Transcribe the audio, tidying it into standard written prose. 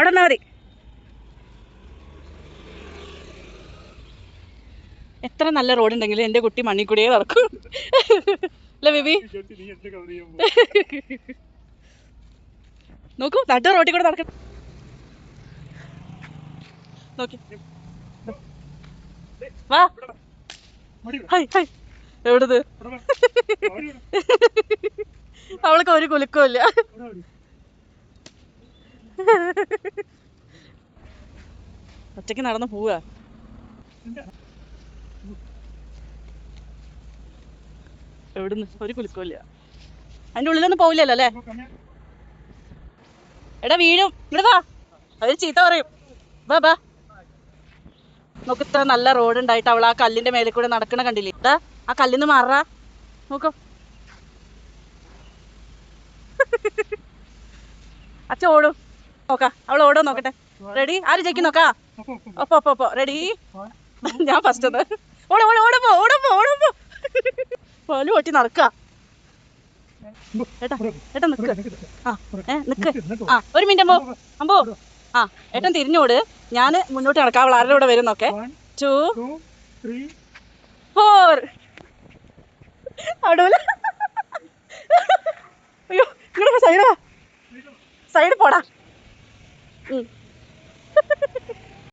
അവിടെ നിന്നാ മതി. എത്ര നല്ല റോഡ് ഉണ്ടെങ്കിലും എൻ്റെ കുട്ടി മണ്ണിൽ കൂടിയേ നടക്കും. അല്ലേ ബേബി? നോക്കൂ, നട്ട റോട്ടിൽ കൂടെ നടക്കണം. നോക്കി വാ. ഹൈ ഹൈ, എവിടത്? അവൾക്ക് ഒരു കുലുക്കവും ഇല്ല. ഒറ്റയ്ക്ക് നടന്നു പോവാ. എവിടുന്ന് ഒരു കുലുക്കവും ഇല്ല. അതിൻ്റെ ഉള്ളിലൊന്നും പോവില്ലല്ലോ അല്ലേ? എടാ വീഴും. ഇവിടെ വാ, അവര് ചീത്ത പറയും. ബാ ബാ. നോക്ക്, ഇത്ര നല്ല റോഡ് ഉണ്ടായിട്ട് അവൾ ആ കല്ലിന്റെ മേലെ കൂടെ നടക്കണ കണ്ടില്ലേ? ഇതാ ആ കല്ലിന്ന് മാറാ. നോക്കൂ, അച്ഛ ഓടും. നോക്കാം അവൾ ഓടോ നോക്കട്ടെ. റെഡി? ആര് ജയിക്കും നോക്കാ. Oppo Oppo Oppo. റെഡി? ഞാൻ ഫസ്റ്റ്. ഓടോ ഓടോ ഓടപ്പോ ഓടപ്പോ ഓടപ്പോ. പോലും ഓട്ടി നടക്ക. ഏട്ടാ ഏട്ടാ നിക്ക്. ആ നിക്ക്. ആ ഒരു മിനിറ്റ് അമ്പോ. അമ്പോ ആ ഏട്ടൻ തിരിഞ്ഞോട്. ഞാൻ മുന്നോട്ട് നടക്കാം. അവൾ ആരുടെ കൂടെ വരും നോക്കെ. 2 4. അടൂല. അയ്യോ, ഇങ്ങോട്ട് സൈഡാ. സൈഡ് പോടാ.